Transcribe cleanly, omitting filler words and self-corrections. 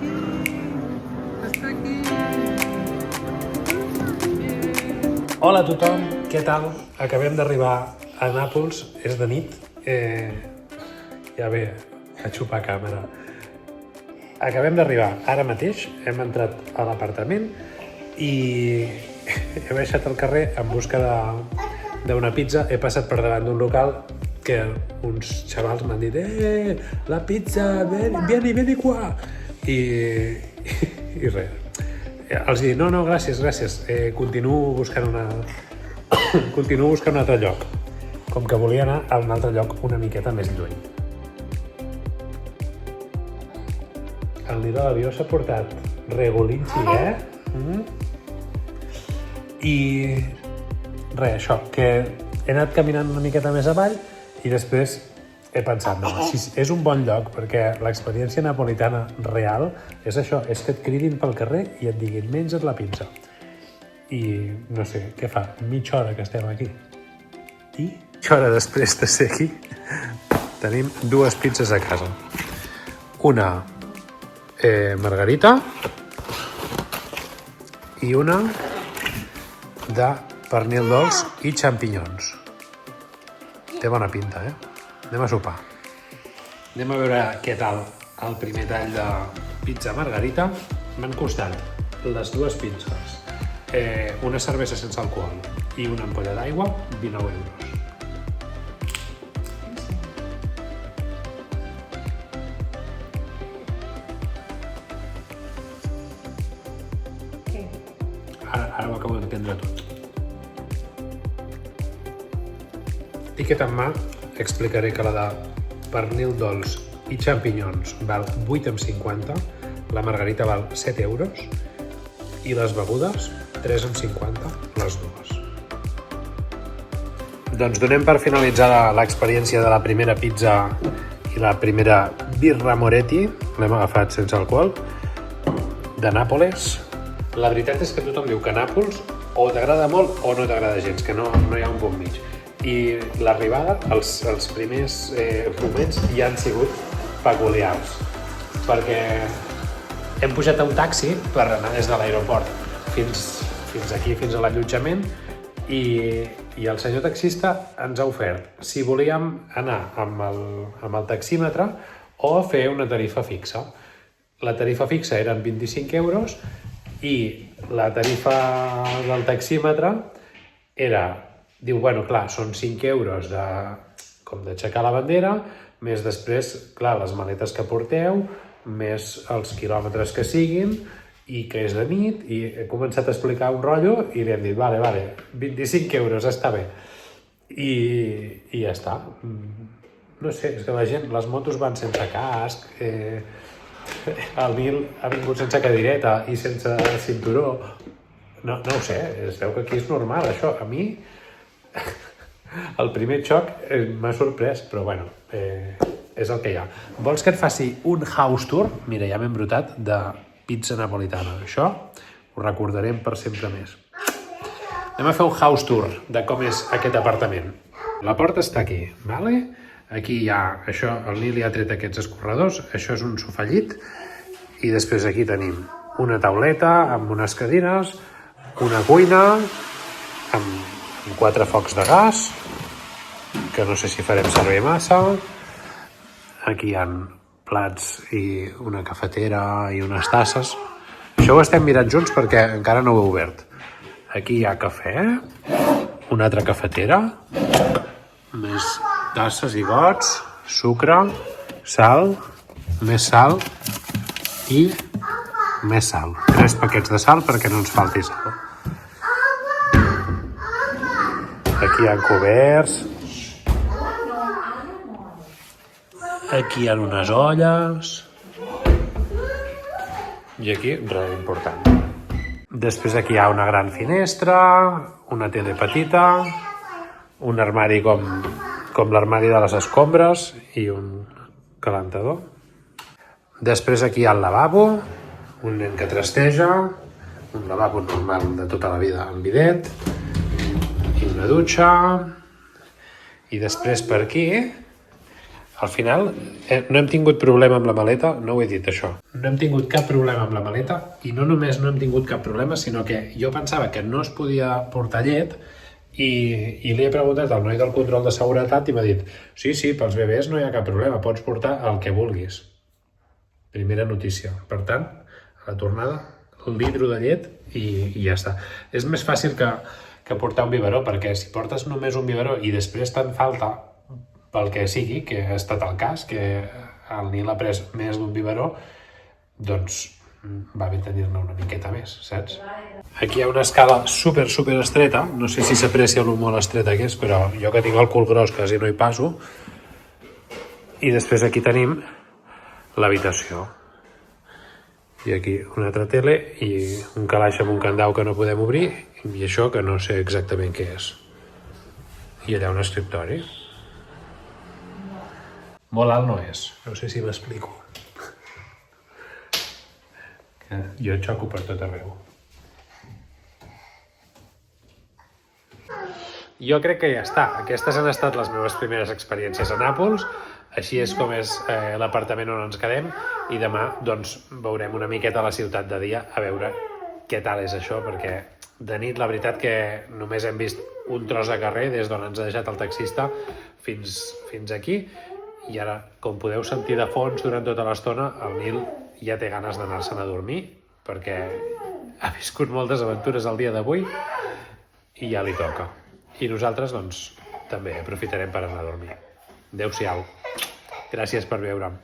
aquí! Està aquí! Hola a tothom, què tal? Acabem d'arribar a Nàpols, és de nit. Ja ve a xupar càmera. Acabem d'arribar ara mateix, hem entrat a l'apartament i he baixat al carrer en busca d'una pizza. He passat per davant d'un local que uns xavals m'han dit la pizza, vieni qua! I res. Els dic, no, gràcies. Continuo buscant un altre lloc. Com que volia anar a un altre lloc una miqueta més lluny. El Nil de l'avió s'ha portat regolinxi, I res, això, que he anat caminant una miqueta més avall i després he pensat, no, és un bon lloc perquè l'experiència napolitana real és això, és que et cridin pel carrer i et diguin, menges la pizza. I no sé, què fa? Mitja hora que estem aquí. I mitja hora després de ser aquí tenim dues pizzas a casa. Una margarita i una de pernil dolç i xampinyons. Té bona pinta, Anem a sopar. Anem a veure què tal el primer tall de pizza margarita. M'han costat les dues pizzas, una cervesa sense alcohol i una ampolla d'aigua, 19 euros. Ara ho acabo d'entendre tot. Tiquet en mà, explicaré que la de pernil dolç i xampinyons val 8,50, la margarita val 7 euros i les begudes 3,50 les dues. Doncs donem per finalitzada l'experiència de la primera pizza i la primera birra Moretti, l'hem agafat sense alcohol, de Nàpoles. La veritat és que tothom diu que Nàpols o t'agrada molt o no t'agrada gens, que no hi ha un punt mig. I l'arribada, els primers moments ja han sigut peculiars, perquè hem pujat a un taxi per anar des de l'aeroport fins aquí, fins a l'allotjament, i el senyor taxista ens ha ofert si volíem anar amb el taxímetre o fer una tarifa fixa. La tarifa fixa eren 25 euros i la tarifa del taxímetre era, diu, bueno, clar, són 5 euros com d'aixecar la bandera, més després, clar, les maletes que porteu, més els quilòmetres que siguin, i que és de nit, i he començat a explicar un rotllo i li hem dit, vale, 25 euros, està bé. I ja està. No sé, és que la gent, les motos van sense casc, el Nil ha vingut sense cadireta i sense cinturó. No ho sé, es veu que aquí és normal, això. A mi, el primer xoc m'ha sorprès, però bueno, és el que hi ha. Vols que et faci un house tour? Mira, ja m'he embrutat de pizza napolitana. Això ho recordarem per sempre més. Anem a fer un house tour de com és aquest apartament. La porta està aquí, vale? Aquí hi ha, això, el Nil hi ha tret aquests escorredors, això és un sofallit, i després aquí tenim una tauleta amb unes cadires, una cuina amb 4 focs de gas, que no sé si farem servir massa. Aquí hi ha plats i una cafetera i unes tasses. Això ho estem mirant junts perquè encara no ho he obert. Aquí hi ha cafè, una altra cafetera, més tasses i gots, sucre, sal, més sal i més sal. 3 paquets de sal perquè no ens falti sal. Aquí hi ha coberts. Aquí hi ha unes olles. I aquí, res important. Després aquí hi ha una gran finestra, una tele petita, un armari com l'armari de les escombres i un calentador. Després aquí hi ha el lavabo, un nen que trasteja, un lavabo normal de tota la vida amb bidet, i una dutxa. I després per aquí Al final, no hem tingut problema amb la maleta, no ho he dit això. No hem tingut cap problema amb la maleta i no només no hem tingut cap problema, sinó que jo pensava que no es podia portar llet i li he preguntat al noi del control de seguretat i m'ha dit sí, pels bebès no hi ha cap problema, pots portar el que vulguis. Primera notícia. Per tant, a la tornada, el litro de llet i ja està. És més fàcil que portar un biberó, perquè si portes només un biberó i després te'n falta pel que sigui, que ha estat el cas, que el Nil ha pres més d'un biberó, doncs va bé tenir-ne una miqueta més, saps? Aquí hi ha una escala super estreta, no sé si s'aprecia el molt estreta que és, però jo que tinc el cul gros quasi no hi passo. I després aquí tenim l'habitació. I aquí una altra tele i un calaix amb un candau que no podem obrir i això que no sé exactament què és. I allà un escriptori. Molt alt no és, no sé si m'explico. Jo xoco per tot arreu. Jo crec que ja està. Aquestes han estat les meves primeres experiències a Nàpols. Així és com és l'apartament on ens quedem i demà doncs veurem una miqueta la ciutat de dia a veure què tal és això, perquè de nit la veritat que només hem vist un tros de carrer des d'on ens ha deixat el taxista fins aquí. I ara, com podeu sentir de fons durant tota l'estona, el Nil ja té ganes d'anar-se'n a dormir perquè ha viscut moltes aventures el dia d'avui i ja li toca. I nosaltres, doncs, també aprofitarem per anar a dormir. Adéu-siau. Gràcies per veure'm.